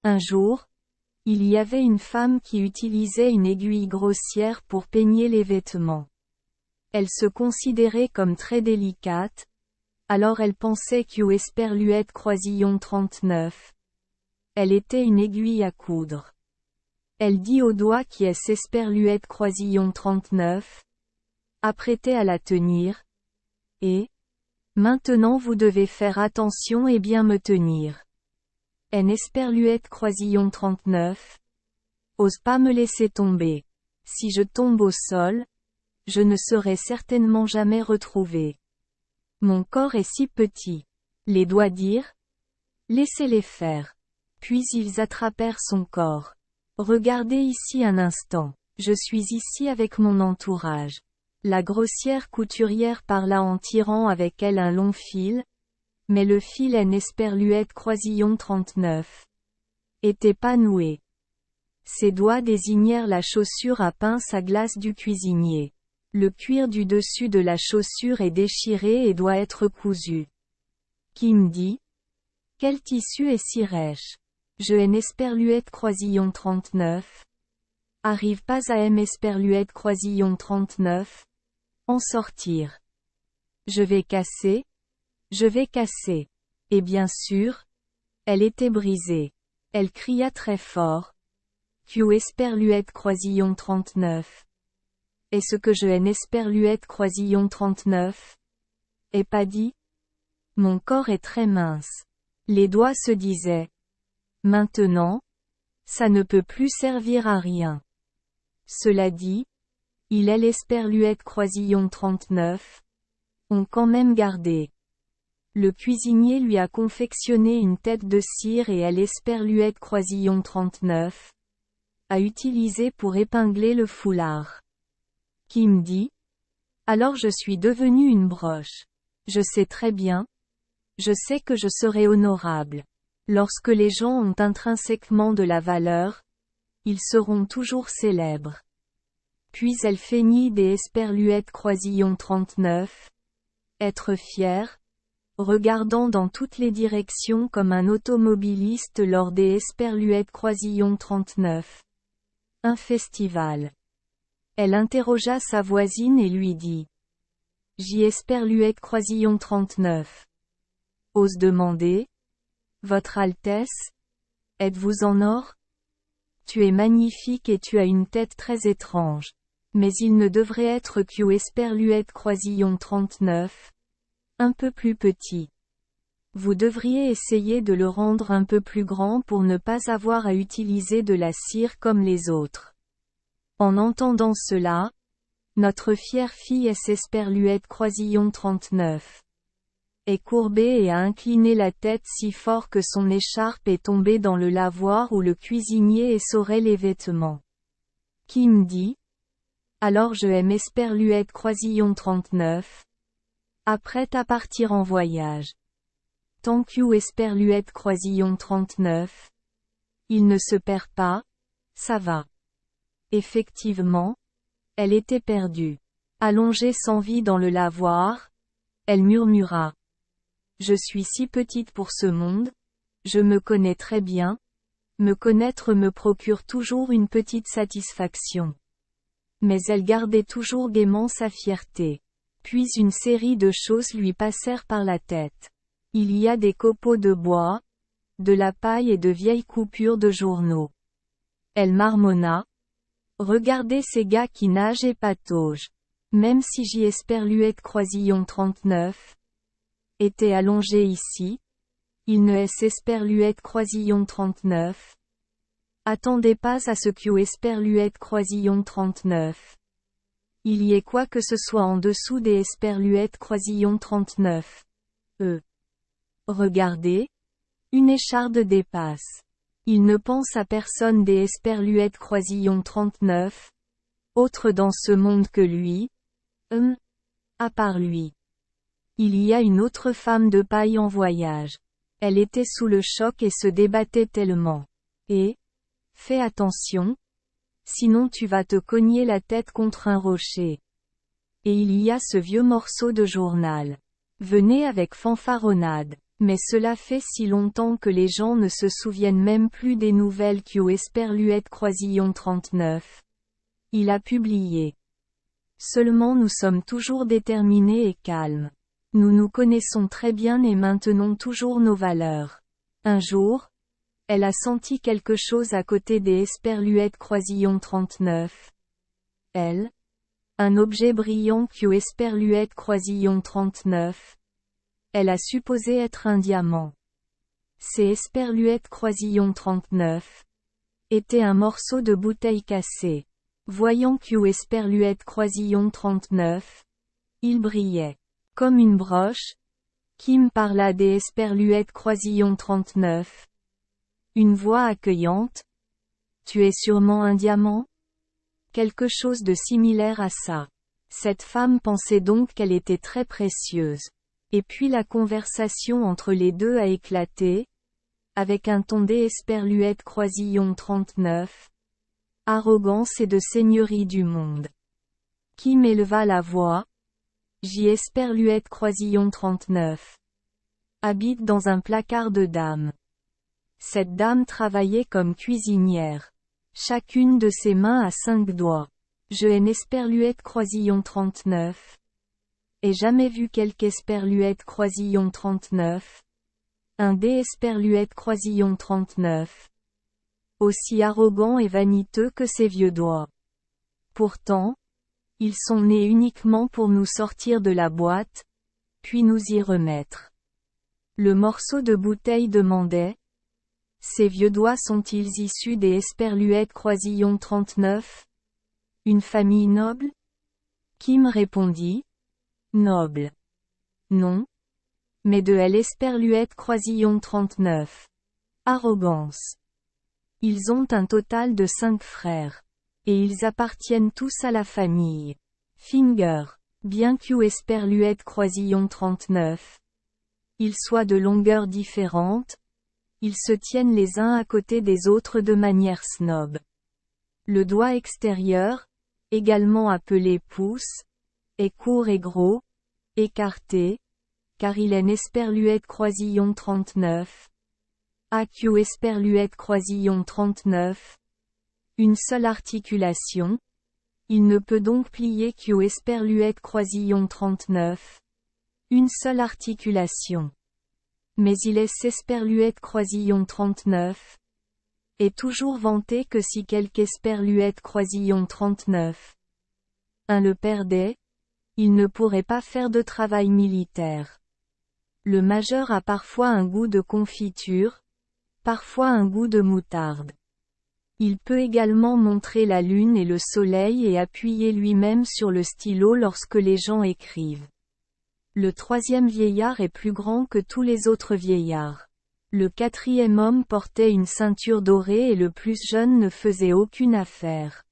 Un jour, il y avait une femme qui utilisait une aiguille grossière pour peigner les vêtements. Elle se considérait comme très délicate, alors elle pensait qu'U Esperluette Croisillon 39. Elle était une aiguille à coudre. Elle dit au doigt qui est Esperluette Croisillon 39. Apprêtée à la tenir. Et, maintenant vous devez faire attention et bien me tenir. En Esperluette Croisillon 39. Ose pas me laisser tomber. Si je tombe au sol, je ne serai certainement jamais retrouvé. Mon corps est si petit. Les doigts dirent. Laissez-les faire. Puis ils attrapèrent son corps. Regardez ici un instant. Je suis ici avec mon entourage. La grossière couturière parla en tirant avec elle un long fil, mais le fil en Esperluette Croisillon 39 était pas noué. Ses doigts désignèrent la chaussure à pince à glace du cuisinier. Le cuir du dessus de la chaussure est déchiré et doit être cousu. Kim dit. Quel tissu est si rêche. Je en Esperluette Croisillon 39. Arrive pas à M Esperluette Croisillon 39. En sortir. Je vais casser. Et bien sûr, elle était brisée. Elle cria très fort. Q Esperluette Croisillon 39. Est-ce que je en Esperluette Croisillon 39? Et pas dit? Mon corps est très mince. Les doigts se disaient. Maintenant, ça ne peut plus servir à rien. Cela dit, il est l'Esperluette Croisillon 39. Ont quand même gardé. Le cuisinier lui a confectionné une tête de cire et elle Esperluette Croisillon 39. A utilisé pour épingler le foulard. Kim dit. Alors je suis devenue une broche. Je sais très bien. Je sais que je serai honorable. Lorsque les gens ont intrinsèquement de la valeur, ils seront toujours célèbres. Puis elle feignit des Esperluette Croisillon 39. Être fière, regardant dans toutes les directions comme un automobiliste lors des Esperluette Croisillon 39. Un festival. Elle interrogea sa voisine et lui dit. J'y Esperluette Croisillon 39. Ose demander. Votre Altesse? Êtes-vous en or? Tu es magnifique et tu as une tête très étrange. Mais il ne devrait être qu'U Esperluette Croisillon 39. Un peu plus petit. Vous devriez essayer de le rendre un peu plus grand pour ne pas avoir à utiliser de la cire comme les autres. En entendant cela, notre fière fille Esperluette Croisillon 39 est courbée et a incliné la tête si fort que son écharpe est tombée dans le lavoir où le cuisinier essorait les vêtements. Kim dit. Alors je aime Esperluette Croisillon 39. Apprête à partir en voyage. Tant qu'U Esperluette Croisillon 39. Il ne se perd pas, ça va. Effectivement, elle était perdue. Allongée sans vie dans le lavoir, elle murmura. Je suis si petite pour ce monde, je me connais très bien, me connaître me procure toujours une petite satisfaction. Mais elle gardait toujours gaiement sa fierté. Puis une série de choses lui passèrent par la tête. Il y a des copeaux de bois, de la paille et de vieilles coupures de journaux. Elle marmonna. Regardez ces gars qui nagent et pataugent. Même si j'y Esperluette Croisillon 39 était allongé ici, il ne est Esperluette Croisillon 39. Attendez pas à ce qu'U Esperluette Croisillon 39. Il y ait quoi que ce soit en dessous des Esperluette Croisillon 39. Regardez. Une écharde dépasse. Il ne pense à personne des Esperluette Croisillon 39. Autre dans ce monde que lui. À part lui. Il y a une autre femme de paille en voyage. Elle était sous le choc et se débattait tellement. Et, fais attention. Sinon tu vas te cogner la tête contre un rocher. Et il y a ce vieux morceau de journal. Venez avec fanfaronnade. Mais cela fait si longtemps que les gens ne se souviennent même plus des nouvelles qu'Hugh Esperluette Croisillon 39. Il a publié. Seulement nous sommes toujours déterminés et calmes. Nous nous connaissons très bien et maintenons toujours nos valeurs. Un jour, elle a senti quelque chose à côté des Esperluette Croisillon 39. Elle, un objet brillant qu'Hugh Esperluette Croisillon 39. Elle a supposé être un diamant. Ces Esperluette Croisillon 39 était un morceau de bouteille cassée. Voyant qu'Hugh Esperluette Croisillon 39, il brillait comme une broche. Kim parla des Esperluette Croisillon 39. Une voix accueillante. Tu es sûrement un diamant? Quelque chose de similaire à ça. Cette femme pensait donc qu'elle était très précieuse. Et puis la conversation entre les deux a éclaté, avec un ton des Esperluette Croisillon 39. Arrogance et de seigneurie du monde. Kim éleva la voix. J. Esperluette Croisillon 39. Habite dans un placard de dame. Cette dame travaillait comme cuisinière. Chacune de ses mains a 5 doigts. Je n Esperluette Croisillon 39. Ai jamais vu quelque Esperluette Croisillon 39. Un des Esperluette Croisillon 39. Aussi arrogant et vaniteux que ses vieux doigts. Pourtant, ils sont nés uniquement pour nous sortir de la boîte, puis nous y remettre. Le morceau de bouteille demandait. Ces vieux doigts sont-ils issus des Esperluette Croisillon 39? Une famille noble? Kim répondit. Noble. Non. Mais de l'Esperluette Croisillon 39. Arrogance. Ils ont un total de 5 frères. Et ils appartiennent tous à la famille Finger. Bien qu'Hugh Esperluette Croisillon 39. Ils soient de longueurs différentes. Ils se tiennent les uns à côté des autres de manière snob. Le doigt extérieur, également appelé pouce, est court et gros, écarté, car il est Esperluette Croisillon 39. Hugh Esperluette Croisillon 39. Une seule articulation. Il ne peut donc plier qu'Hugh Esperluette Croisillon 39. Une seule articulation. Mais il est Esperluette Croisillon 39. Est toujours vanté que si quelque Esperluette Croisillon 39. Un le perdait, il ne pourrait pas faire de travail militaire. Le majeur a parfois un goût de confiture, parfois un goût de moutarde. Il peut également montrer la lune et le soleil et appuyer lui-même sur le stylo lorsque les gens écrivent. Le 3e vieillard est plus grand que tous les autres vieillards. Le 4e homme portait une ceinture dorée et le plus jeune ne faisait aucune affaire.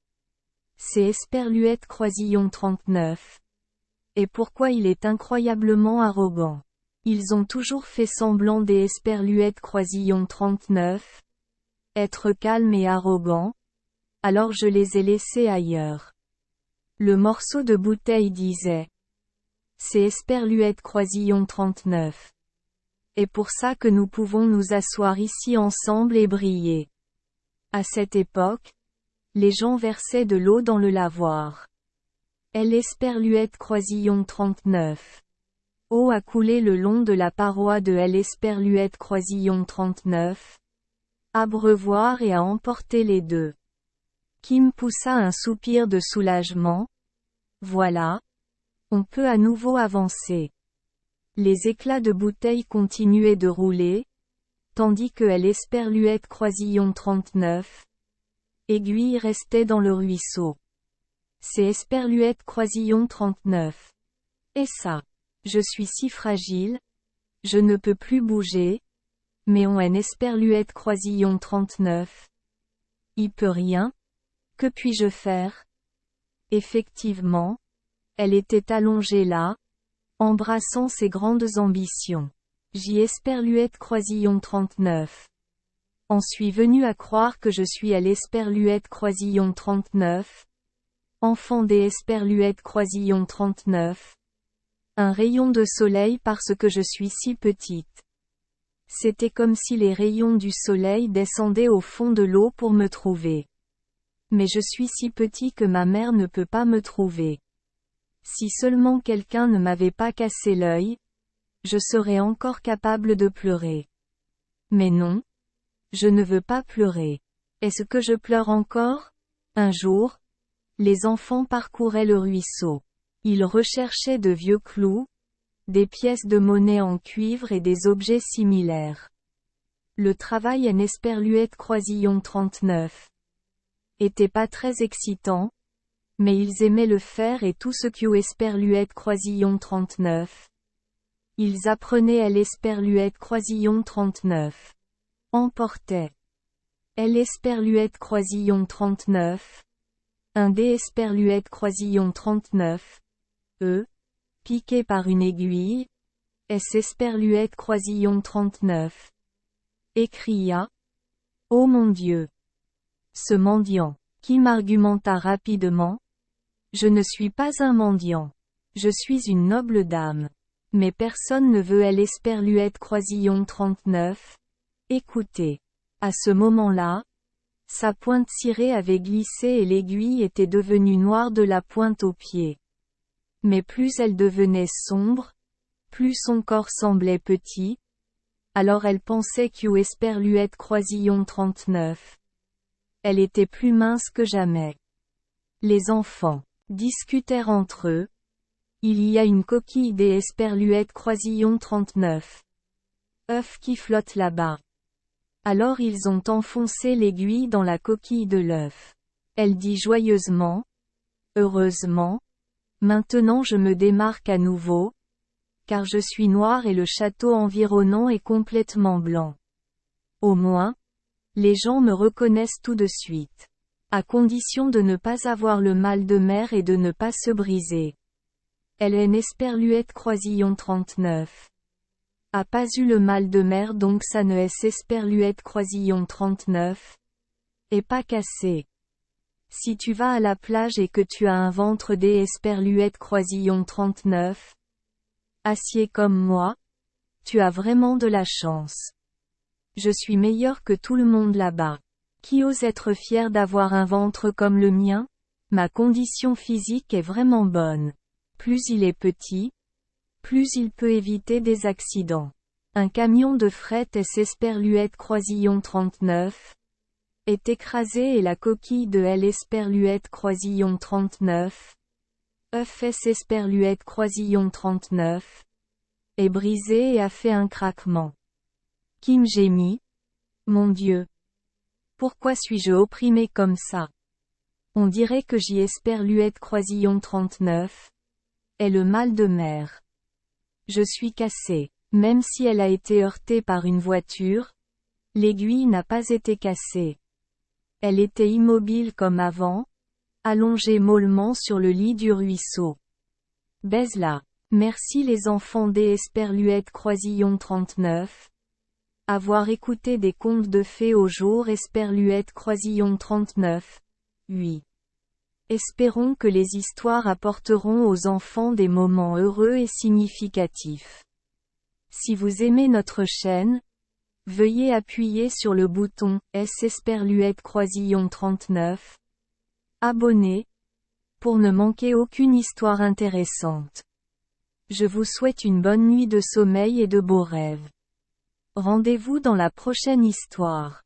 C'est Esperluette Croisillon 39. Et pourquoi il est incroyablement arrogant. Ils ont toujours fait semblant des Esperluette Croisillon 39. Être calme et arrogant. Alors je les ai laissés ailleurs. Le morceau de bouteille disait. C'est Esperluette Croisillon 39. Et pour ça que nous pouvons nous asseoir ici ensemble et briller. À cette époque, les gens versaient de l'eau dans le lavoir. Esperluette Croisillon 39. Eau a coulé le long de la paroi de Esperluette Croisillon 39. Abreuvoir et a emporté les deux. Kim poussa un soupir de soulagement. Voilà. On peut à nouveau avancer. Les éclats de bouteille continuaient de rouler, tandis que Esperluette Croisillon 39. Aiguille restait dans le ruisseau. C'est Esperluette Croisillon 39. Et ça. Je suis si fragile. Je ne peux plus bouger. Mais on Esperluette Croisillon 39. Y peut rien. Que puis-je faire? Effectivement. Elle était allongée là, embrassant ses grandes ambitions. J. Esperluette Croisillon 39. En suis venu à croire que je suis Esperluette Croisillon 39. Enfant des Esperluette Croisillon 39. Un rayon de soleil parce que je suis si petite. C'était comme si les rayons du soleil descendaient au fond de l'eau pour me trouver. Mais je suis si petit que ma mère ne peut pas me trouver. Si seulement quelqu'un ne m'avait pas cassé l'œil, je serais encore capable de pleurer. Mais non. Je ne veux pas pleurer. Est-ce que je pleure encore? Un jour, les enfants parcouraient le ruisseau. Ils recherchaient de vieux clous, des pièces de monnaie en cuivre et des objets similaires. Le travail en Esperluette Croisillon 39 était pas très excitant, mais ils aimaient le faire et tout ce que Esperluette Croisillon 39. Ils apprenaient à l'Esperluette Croisillon 39. Emportait. L'esperluette Croisillon 39. Un des Esperluette Croisillon 39. Piqué par une aiguille. Esperluette Croisillon 39. Écria. Ô mon Dieu! Ce mendiant, qui m'argumenta rapidement. Je ne suis pas un mendiant. Je suis une noble dame. Mais personne ne veut l'esperluette Croisillon 39. Écoutez. À ce moment-là, sa pointe cirée avait glissé et l'aiguille était devenue noire de la pointe aux pieds. Mais plus elle devenait sombre, plus son corps semblait petit. Alors elle pensait qu'Esperluette Croisillon 39. Elle était plus mince que jamais. Les enfants discutèrent entre eux. Il y a une coquille des Esperluette Croisillon 39. Œuf qui flotte là-bas. Alors ils ont enfoncé l'aiguille dans la coquille de l'œuf. Elle dit joyeusement. Heureusement. Maintenant je me démarque à nouveau. Car je suis noire et le château environnant est complètement blanc. Au moins, les gens me reconnaissent tout de suite. À condition de ne pas avoir le mal de mer et de ne pas se briser. Esperluette Croisillon 39. A pas eu le mal de mer donc ça ne Esperluette Croisillon 39. Est pas cassé. Si tu vas à la plage et que tu as un ventre des Esperluette Croisillon 39. Acier comme moi. Tu as vraiment de la chance. Je suis meilleur que tout le monde là-bas. Qui ose être fier d'avoir un ventre comme le mien? Ma condition physique est vraiment bonne. Plus il est petit, plus il peut éviter des accidents. Un camion de fret Esperluette Croisillon 39 est écrasé et la coquille de Esperluette Croisillon 39 Esperluette Croisillon 39 est brisée et a fait un craquement. Kim gémit. Mon Dieu! Pourquoi suis-je opprimé comme ça? On dirait que Esperluette Croisillon 39 est le mal de mer. Je suis cassé. Même si elle a été heurtée par une voiture, l'aiguille n'a pas été cassée. Elle était immobile comme avant, allongée mollement sur le lit du ruisseau. Baise-la. Merci les enfants des Esperluette Croisillon 39. Avoir écouté des contes de fées au jour Esperluette Croisillon 39. Oui. Espérons que les histoires apporteront aux enfants des moments heureux et significatifs. Si vous aimez notre chaîne, veuillez appuyer sur le bouton Esperluette Croisillon 39. Abonner, pour ne manquer aucune histoire intéressante. Je vous souhaite une bonne nuit de sommeil et de beaux rêves. Rendez-vous dans la prochaine histoire.